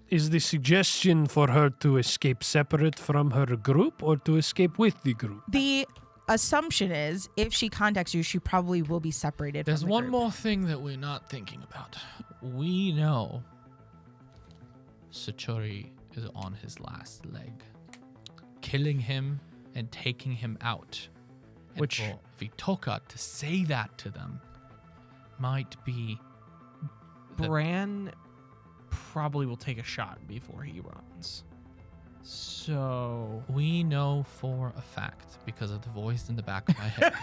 Is the suggestion for her to escape separate from her group or to escape with the group? The assumption is if she contacts you, she probably will be separated There's from the one group. more thing that we're not thinking about. We know Satori is on his last leg. Killing him and taking him out. And Which- for Vitoka to say that to them might be the- Bran probably will take a shot before he runs. So we know for a fact because of the voice in the back of my head.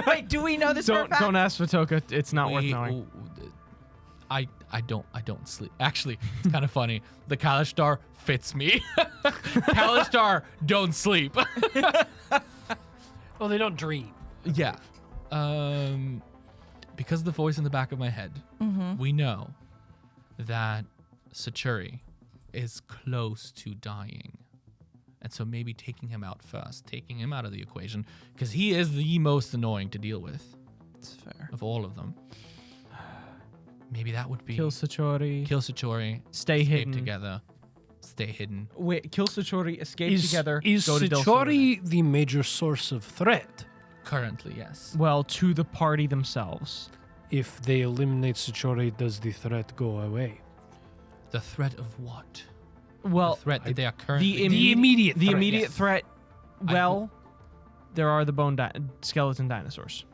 Wait, do we know this for a fact? don't ask Vitoka. It's not worth knowing. I don't sleep. Actually, it's kind of funny. The Kalishtar fits me. Kalishtar don't sleep. Oh, they don't dream. Yeah. because of the voice in the back of my head, we know that Sachuri is close to dying. And so maybe taking him out first, taking him out of the equation, because he is the most annoying to deal with. That's fair. Of all of them. Maybe that would be Kill Sachori. kill Sachori, Stay escape hidden. together, stay hidden. Wait, kill Sachori, escape Is together, is go to Del Sichori the major source of threat? Currently, yes. Well, to the party themselves. If they eliminate Sichori, does the threat go away? The threat of what? Well, The threat that they are currently The immediate the threat. immediate Yes. threat. I Well, there are the skeleton dinosaurs.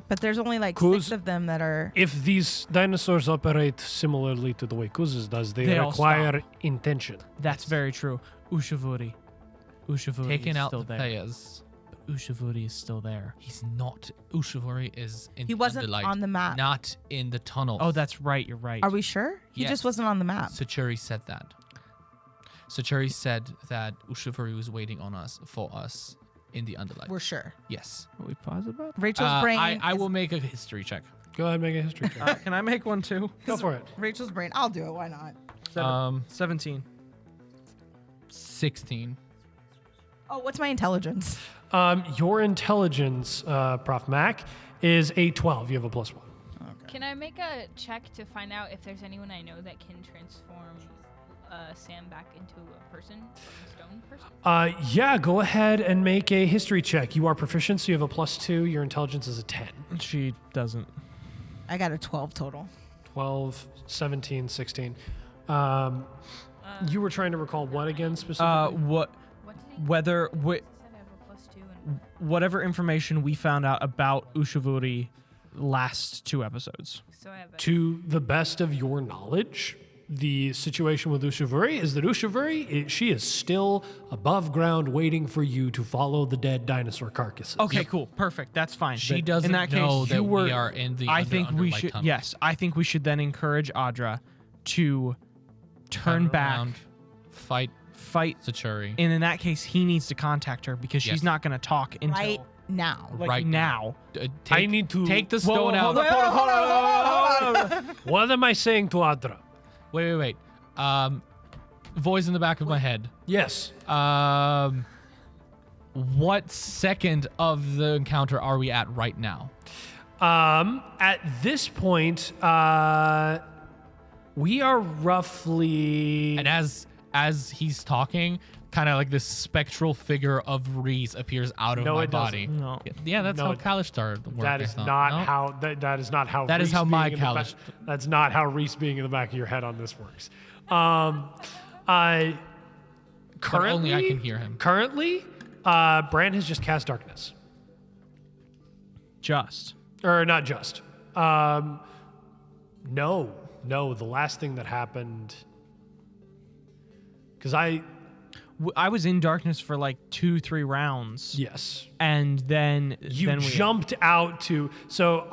But there's only like Kuz- 6 of them that are. If these dinosaurs operate similarly to the way Kuz's does, they They all require intention. That's very true. Ushavuri. Ushavuri taking is out still the there. players. But Ushavuri is still there. He's not. Ushavori is in He the wasn't underlight, on the map. not in the tunnel. Oh, that's right. You're right. Are we sure? He Yes. just wasn't on the map. Sachuri said that. Sachuri said that Ushavori was waiting on us for us in the underlight. We're sure. Yes. Are we positive about Rachel's brain. I is- will make a history check. Go ahead and make a history check. that? Can I make one too? Go for it. Rachel's brain. I'll do it. Why not? 17. 16. Oh, what's my intelligence? Your intelligence, Prof. Mac, is a 12. You have a +1. Can I make a check to find out if there's anyone I know that can transform Sam back into a person, a stone person? Yeah, go ahead and make a history check. You are proficient, so you have a +2. Your intelligence is a 10. She doesn't. I got a 12 total. 12, 17, 16. You were trying to recall what again specifically? What What did he whether he said I have a +2 and whatever information we found out about Ushavuri last 2 episodes. so I have a To the best of your knowledge, the situation with Ushavuri is that Ushavuri, she is still above ground waiting for you to follow the dead dinosaur carcasses. Okay, cool, perfect. That's fine. She Then doesn't in that know case, that you were, we are in the I think we underlight should. tunnel. Yes, I think we should then encourage Audra to turn back, around, fight fight, Sachuri. and in that case, he needs to contact her because Yes. she's not going to talk until Right now. like right now. I need to. Take the stone out. Hold on. What am I saying to Adra? Wait. Voice in the back of my head. Yes. What second of the encounter are we at right now? At this point, we are roughly. And as he's talking, kind of like this spectral figure of Reese appears out of No, my it body. doesn't. No. Yeah, that's No, how it- Kalistar works. That is I thought. not No? how. That is not how. That is Reese how my being in the back- Kalish- That's not how Reese being in the back of your head on this works. Currently, only I can hear him. Currently, Bran has just cast darkness, Just. or not just. No. The last thing that happened, because I was in darkness for like 2-3 rounds, yes. and then You then we jumped out to, so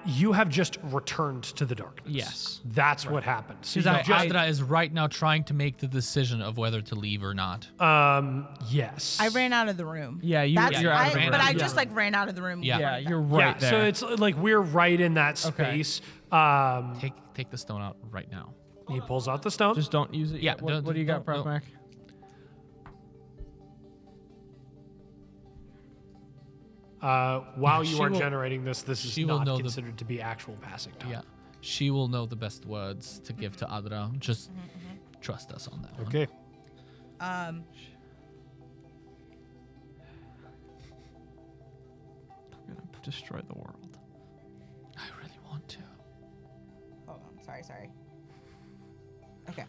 you have just returned to the darkness. Yes. That's what happened. So you I- just, Adra is right now trying to make the decision of whether to leave or not. yes. I ran out of the room. Yeah, you- That's, you're out of the but room. I Yeah. just like ran out of the room. Yeah. Yeah, you're Yeah, right there. so it's like we're right in that Okay. space. Take the stone out right now. He pulls out the stone. Just don't use it. Yeah, yet. What, don't- what do you got, don't- Prof. don't. Mac? While you she are will- generating this is she will not know the- considered to be actual passing time. Yeah. She will know the best words to give to Adra. Just trust us on that one. Okay. I'm gonna destroy the world. I really want to. Hold on. Sorry. Okay.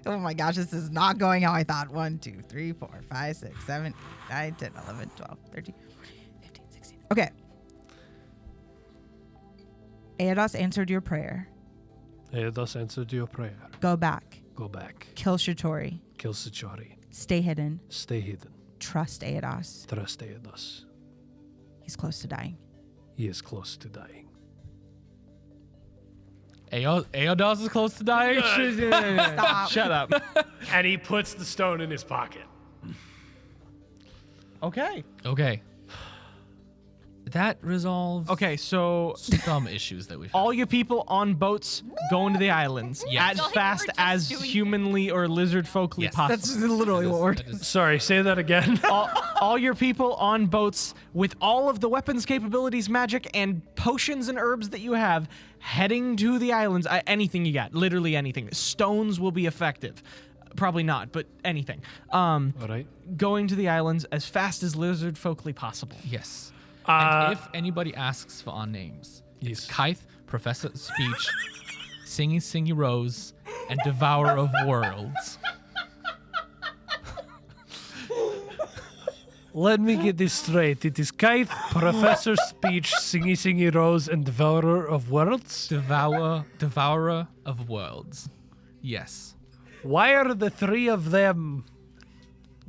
Oh my gosh, this is not going how I thought. 1, 2, 3, 4, 5, 6, 7, 8, 9, 10, 11, 12, 13, 15, 16. Okay. Aedos answered your prayer. Thus answered your prayer. Go back. Go back. Kill Shatori. Kill Sichori. Stay hidden. Stay hidden. Trust Aedos. Trust Aedos. He's close to dying. He is close to dying. Aeodos is close to dying. Stop. Shut up. And he puts the stone in his pocket. Okay. Okay. that resolves Okay, so some issues that we've had. all you people on boats go into the islands Yes. as Don't fast ever just as doing humanly or lizard folkly Yes. possible. That's literally what we're doing. Sorry, say that again. all your people on boats with all of the weapons capabilities, magic, and potions and herbs that you have heading to the islands. Anything you got, literally anything. Stones will be effective. Probably not, but anything. All right. Going to the islands as fast as lizard folkly possible. Yes. And if anybody asks for our names, Yes. it's Kythe, Professor of Speech, Singy Rose, and Devourer of Worlds. Let me get this straight. It is Kythe, Professor Speech, Singy Rose, and Devourer of Worlds. Devourer of Worlds. Yes. Why are the three of them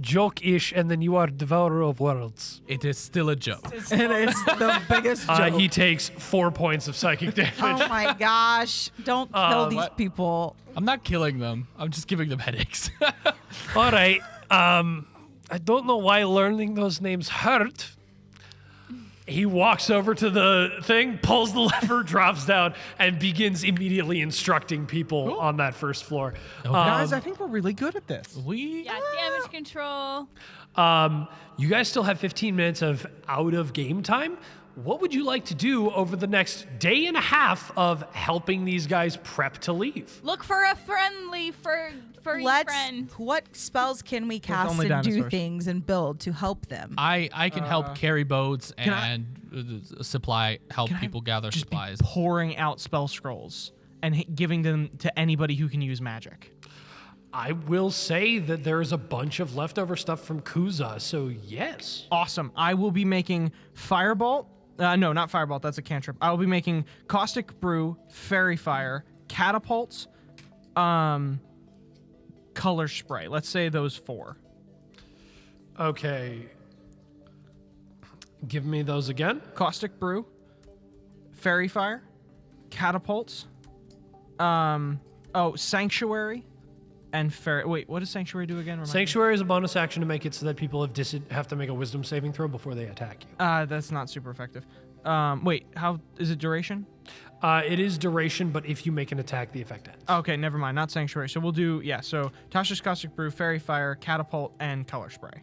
joke-ish, and then you are Devourer of Worlds? It is still a joke. And it's the biggest joke. He takes 4 points of psychic damage. Oh my gosh. Don't kill these people. I'm not killing them. I'm just giving them headaches. All right. I don't know why learning those names hurt. He walks over to the thing, pulls the lever, drops down, and begins immediately instructing people on that first floor. Guys, I think we're really good at this. we Yeah, damage control. You guys still have 15 minutes of out of game time. What would you like to do over the next day and a half of helping these guys prep to leave? Look for a friendly furry friend. What spells can we cast only and do dinosaurs. things and build to help them? I can help carry boats can I- and help people gather Just be supplies. pouring out spell scrolls and giving them to anybody who can use magic. I will say that there is a bunch of leftover stuff from Kuza, so yes. Awesome. I will be making Firebolt. No, not Firebolt. That's a cantrip. I will be making Caustic Brew, Fairy Fire, Catapults, Color Spray. Let's say those 4. Okay. Give me those again. Caustic Brew, Fairy Fire, Catapults, Sanctuary, and Fairy. Wait, what does Sanctuary do again? Remind me. Sanctuary is a bonus action to make it so that people have to make a wisdom saving throw before they attack you. That's not super effective. Wait, how is it duration? It is duration, but if you make an attack, the effect ends. Okay, never mind. Not Sanctuary. So we'll do, so Tasha's Caustic Brew, Fairy Fire, Catapult, and Color Spray.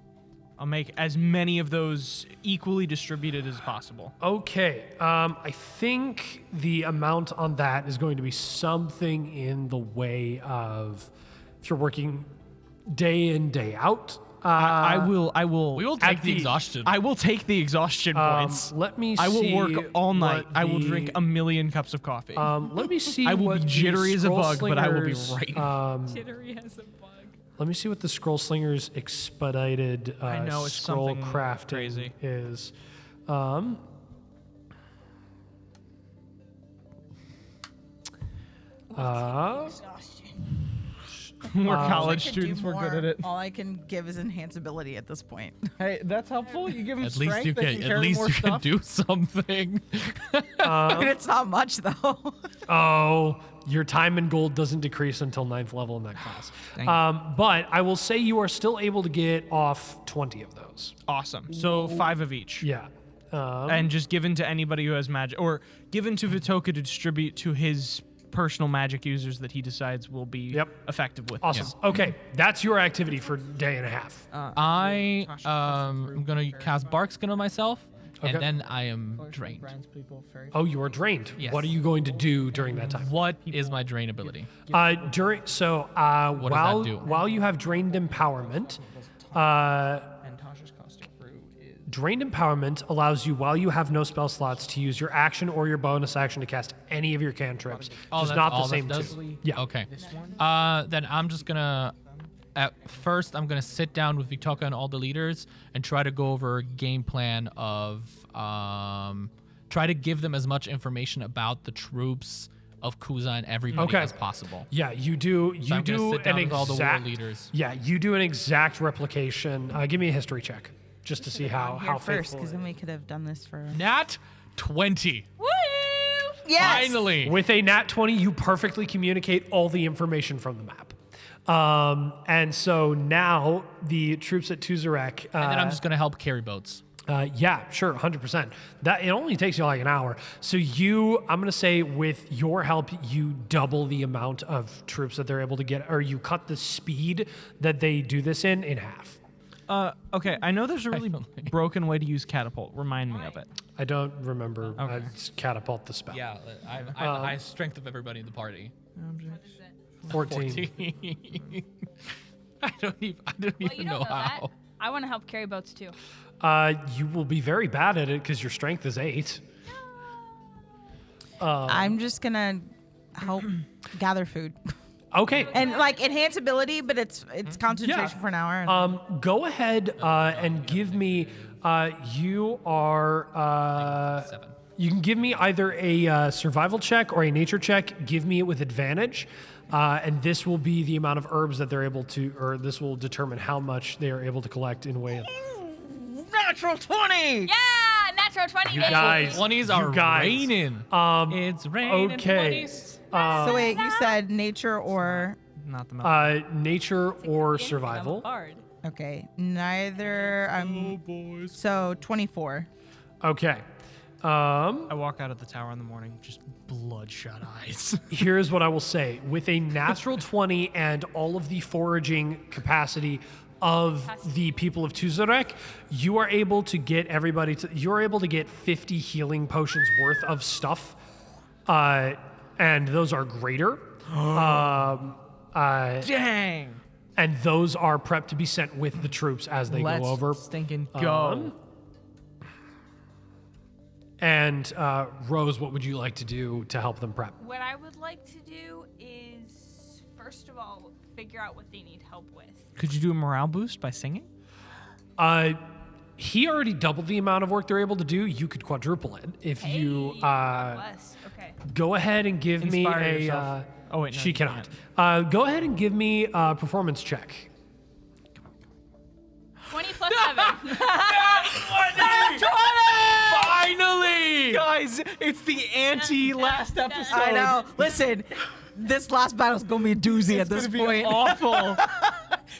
I'll make as many of those equally distributed as possible. Okay, I think the amount on that is going to be something in the way of if you're working day in, day out. I will. We will take the exhaustion. I will take the exhaustion points. Let me I will see work all night. what I will the- drink a million cups of coffee. Let me see. I will what be the jittery as a Scroll bug, but I will be Slingers, right. Jittery as a bug. Let me see what the Scroll Slingers expedited I know, it's scroll something crafting crazy. is. We're I college could students. do We're good more. at it. All I can give is enhanceability at this point. Hey, that's helpful. You give them At strength. least you they can. At carry least more you can stuff. do something. I mean, it's not much though. Oh, your time and gold doesn't decrease until 9th level in that class. Dang. But I will say you are still able to get off 20 of those. Awesome. So 5 of each. Yeah. And just given to anybody who has magic, or given to Vitoka to distribute to his personal magic users that he decides will be Yep. effective with. Awesome. Okay, that's your activity for day and a half. I'm gonna cast Bark Skin on myself, Okay. and then I am drained. Oh, you are drained. Yes. What are you going to do during that time? What is my drain ability? While does that do? while you have drained empowerment, And Tasha's Caustic Brew is drained empowerment allows you while you have no spell slots to use your action or your bonus action to cast any of your cantrips. Oh, just that's not the all that same does? two. Yeah. Okay. Then I'm just gonna. At first, I'm gonna sit down with Vitoka and all the leaders and try to go over a game plan of try to give them as much information about the troops of Kuza and everybody Okay. as possible. Yeah, you do. So I'm gonna sit down an with all the war exact. leaders. Yeah, you do an exact replication. Give me a history check, just to see how Here first, faithful. because then we could have done this for. Nat 20. Woo! Yes. Finally. With a nat 20, you perfectly communicate all the information from the map. And so now the troops at Tuzarek. And then I'm just gonna help carry boats. Yeah, sure, 100%. That it only takes you like an hour. So I'm gonna say, with your help, you double the amount of troops that they're able to get, or you cut the speed that they do this in half. Okay, I know there's a really broken way to use catapult. Remind me of it. I don't remember. It's catapult the spell. Yeah, I strength of everybody in the party. 14. I don't even know how. That. I want to help carry boats too. You will be very bad at it because your strength is 8. I'm just gonna help gather food. Okay. And like enhance ability, but it's concentration for an hour. Go ahead and give me. You are. 7. You can give me either a survival check or a nature check. Give me it with advantage, and this will be the amount of herbs that they're able to, or this will determine how much they are able to collect in way of. Natural 20. Yeah, natural 20. You baby. guys, 20s are you guys. raining. It's raining. Okay. 20s. So wait, you said nature or Not the milk. Nature or I'm a survival. bard. okay, neither. So 24. Okay. I walk out of the tower in the morning, just bloodshot eyes. Here's what I will say. With a natural 20 and all of the foraging capacity of the people of Tuzarek, you are able to get you're able to get 50 healing potions worth of stuff. And those are greater. Dang. And those are prepped to be sent with the troops as they Let's go over. stinking go. And Rose, what would you like to do to help them prep? What I would like to do is, first of all, figure out what they need help with. Could you do a morale boost by singing? He already doubled the amount of work they're able to do. You could quadruple it if you God bless. Okay. go ahead and give Inspire me a. yourself. Oh, wait, no, she you cannot. Go ahead and give me a performance check. 20 plus 7. Finally! Guys, it's the anti-last episode. I know. Listen, this last battle's gonna be a doozy at this point. Awful.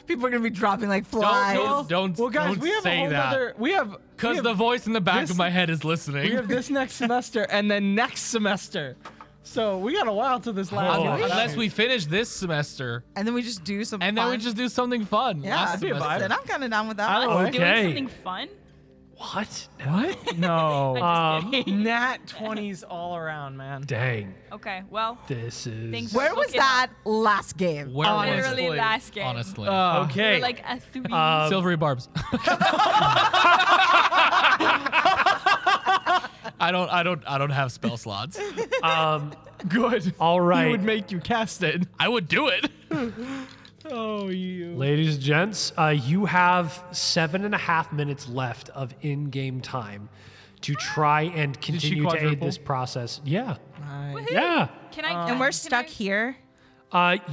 People are gonna be dropping like flies. Don't Well, guys, we have a say whole that. other. Because the voice in the back this- of my head is listening. We have this next semester and then next semester. So we got a while to this last Oh, one. Unless we finish this semester, And then we just do some. and then we fun. just do something fun. Yeah, last be a vibe. semester. Then I'm kind of down with that. I one. like Okay. Doing something fun? What? What? No. I'm just kidding. Nat 20s all around, man. Dang. Okay, well, This is. Thanks. Where was Looking that last game? Where was literally it? last game. Honestly. Okay. We're like a 3. Silvery barbs. I don't have spell slots. Good. All right. He would make you cast it. I would do it. Oh, you. Ladies and gents, you have 7.5 minutes left of in-game time to try and continue to aid quadruple? this process. Yeah. Nice. Yeah. Can I? And we're can stuck I- here.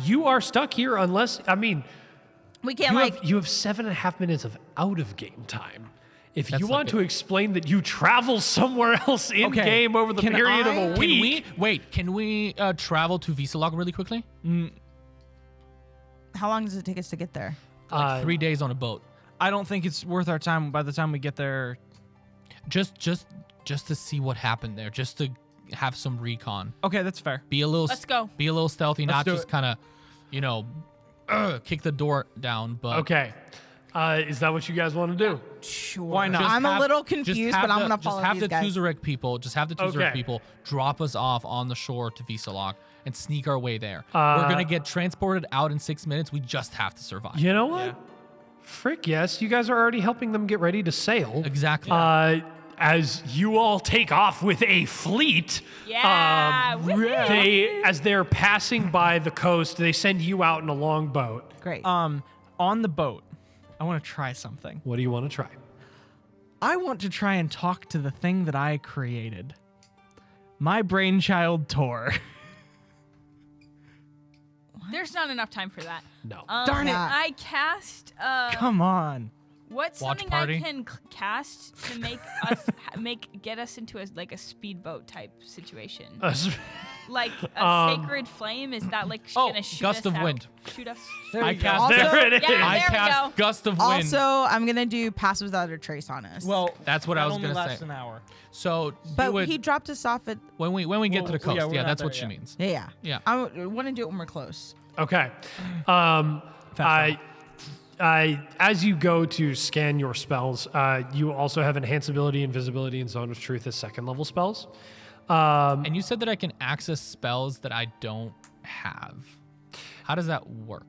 You are stuck here unless, I mean, We can't you have 7.5 minutes of out-of-game time. If That's you not want good. to explain that you travel somewhere else in-game over the Can period I- of a week. Can we travel to Visalog really quickly? How long does it take us to get there? Like 3 days on a boat. I don't think it's worth our time by the time we get there. Just to see what happened there. Just to have some recon. Okay, that's fair. Be a little. Let's go. Be a little stealthy, Let's not do just it. kind of, kick the door down. But Okay. Is that what you guys want to do? Sure. Why not? I'm a have- little just confused, have but I'm the- gonna follow Just have these the guys. Tuzarek people. Just have the Tuzarek Okay. people drop us off on the shore to Visalog and sneak our way there. We're gonna get transported out in 6 minutes. We just have to survive. You know what? Yeah. Frick yes. You guys are already helping them get ready to sail. Exactly. As you all take off with a fleet, Yeah. woohoo. as they're passing by the coast, they send you out in a longboat. Great. On the boat, I want to try something. What do you want to try? I want to try and talk to the thing that I created. My brainchild, Tor. There's not enough time for that. No. Darn it. I cast. Come on. What's Watch something party? I can cast to make us get us into a speedboat type situation? like a sacred flame? Is that like gonna shoot gust us of out? wind. Shoot us. I you go. cast. Also- There it is. Yeah, I there we cast go. gust of wind. Also, I'm gonna do pass without a trace on us. Well, That's what I that was only gonna lasts say. an hour. so but you would, he dropped us off at. when we get to the Well, coast. yeah, we're Yeah, not that's there what she yet. means. Yeah. Yeah. I want to do it when we're close. Okay. As you go to scan your spells, you also have enhance ability, invisibility, and zone of truth as second level spells. And you said that I can access spells that I don't have. How does that work?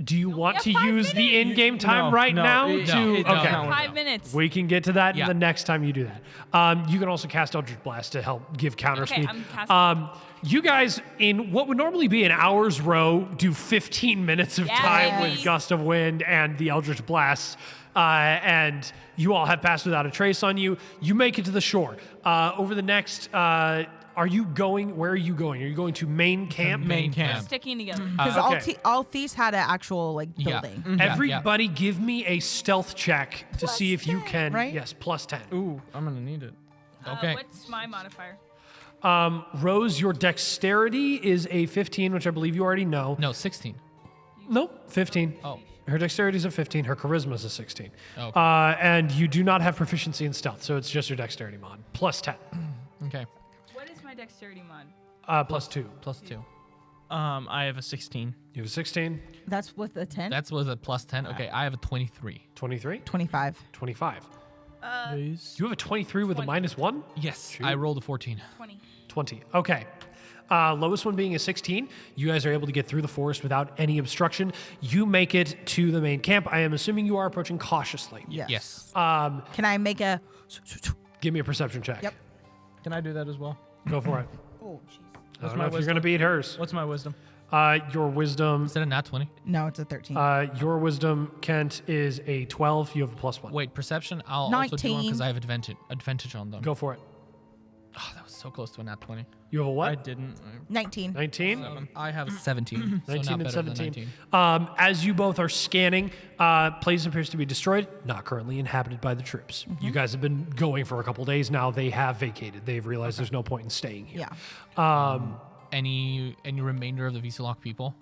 Do you want have to 5 use the minutes. in-game time No, right no, now? it- to no, it okay. doesn't. 5 minutes. We can get to that Yeah. the next time you do that. You can also cast Eldritch Blast to help give counter Okay, speed. I'm casting. You guys, in what would normally be an hour's row, do 15 minutes of Yeah, time with baby. Gust of Wind and the Eldritch Blast. And you all have passed without a trace on you. You make it to the shore. Over the next, are you going? Where are you going? Are you going to main camp? Main camp. Sticking together. Because Okay. all thieves had an actual like Yeah. building. Yeah, Everybody, give me a stealth check to see if you can. right? Yes, plus 10. Ooh, I'm gonna need it. Okay. What's my modifier? Rose, your dexterity is a 15, which I believe you already know. No, 16. Nope, 15. Oh. Her dexterity is a 15. Her charisma is a 16. Okay. And you do not have proficiency in stealth, so it's just your dexterity mod. Plus 10. Okay. What is my dexterity mod? Plus 2. Plus 2. I have a 16. You have a 16, That's with a 10. That's was a plus 10. Okay, I have a 23. 23, 25. 25. Please. You have a 23 with a 20. minus 1? Yes, I rolled a 14. 20. 20. Okay. Lowest one being a 16. You guys are able to get through the forest without any obstruction. You make it to the main camp. I am assuming you are approaching cautiously. Yes. Yes. Can I make a? Give me a perception check. Yep. Can I do that as well? Go for it. Oh, jeez. I don't my know if you're wisdom? going to beat hers. What's my wisdom? Your wisdom, Is that a nat 20? No, it's a 13. your wisdom, Kent, is a 12. You have a plus 1. Wait, perception? I'll also do one 19. because I have advantage on them. Go for it. Oh, that was so close to a nat 20. You have a I what? didn't. 19. 19? I have a 17. so 19 not and better than 17. 19. As you both are scanning, place appears to be destroyed, not currently inhabited by the troops. You guys have been going for a couple days now. They have vacated. They've realized there's no point in staying here. Yeah. Any remainder of the Visalok people?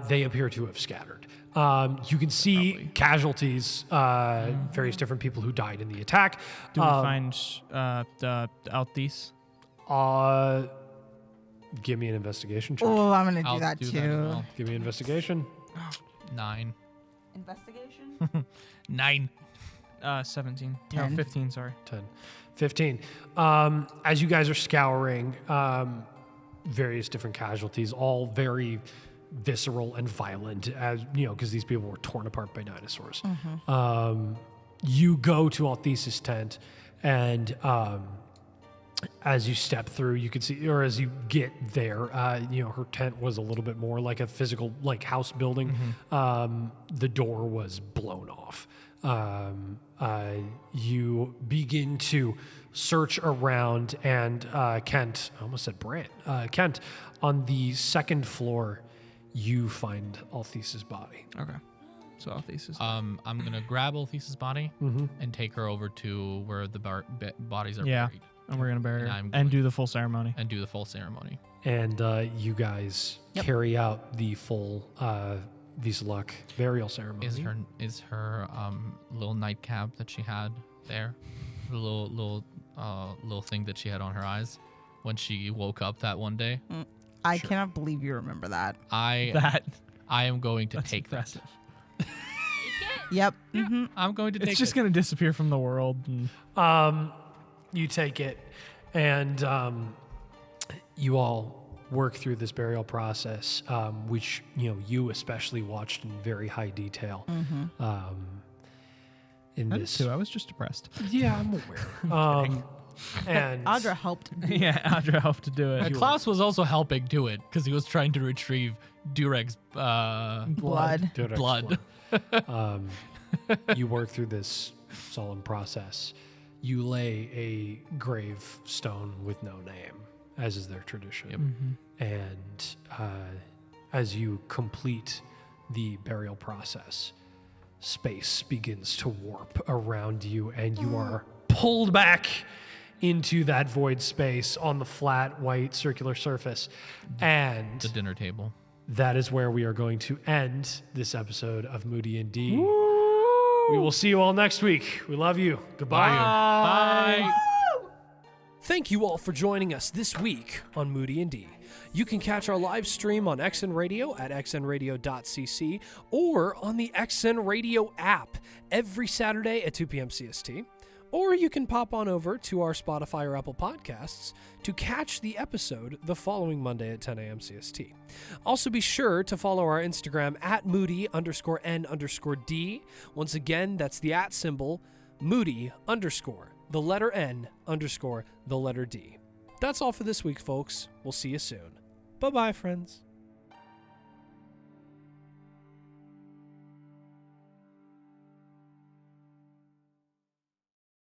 They appear to have scattered. You can see casualties, various different people who died in the attack. Do we find the Althis? Give me an investigation check. Oh, I'm gonna do I'll that do too. that as well. Give me an investigation. 9. Investigation. 9. 17. 10. No, 15. Sorry. 10, 15. As you guys are scouring, various different casualties, all very visceral and violent, as you know, because these people were torn apart by dinosaurs. You go to Althesis' tent, and as you step through, you can see, or as you get there, her tent was a little bit more like a physical, like house building. The door was blown off. You begin to search around, and Kent, I almost said Brant, Kent, on the second floor, you find Althesis' body. Okay. So Althis is. I'm gonna grab Althesis' body and take her over to where the bodies are Yeah. buried and we're gonna bury and her I'm and going- do the full ceremony. and do the full ceremony. And you guys carry out the full Visalok burial ceremony. Is her little nightcap that she had there, the little thing that she had on her eyes when she woke up that one day? I cannot believe you remember that. I am going to That's take impressive. Yep. that. I'm going to take It's just it. gonna disappear from the world. And You take it, and you all work through this burial process, which you especially watched in very high detail. In I did this, too. I was just depressed. yeah, I'm aware. And Audra helped. Yeah, Audra helped to do it. Klaus was also helping do it because he was trying to retrieve Durek's Blood. Don't blood. explain. You work through this solemn process. You lay a gravestone with no name, as is their tradition. And as you complete the burial process, space begins to warp around you, and you are pulled back into that void space on the flat, white, circular surface. And The dinner table. that is where we are going to end this episode of Moody&D. We will see you all next week. We love you. Goodbye. Bye. Thank you all for joining us this week on Moody&D. You can catch our live stream on XN Radio at xnradio.cc or on the XN Radio app every Saturday at 2 p.m. CST. Or you can pop on over to our Spotify or Apple Podcasts to catch the episode the following Monday at 10 a.m. CST. Also be sure to follow our Instagram at Moody_N_D. Once again, that's the @ symbol, Moody_ the letter N _ the letter D. That's all for this week, folks. We'll see you soon. Bye-bye, friends.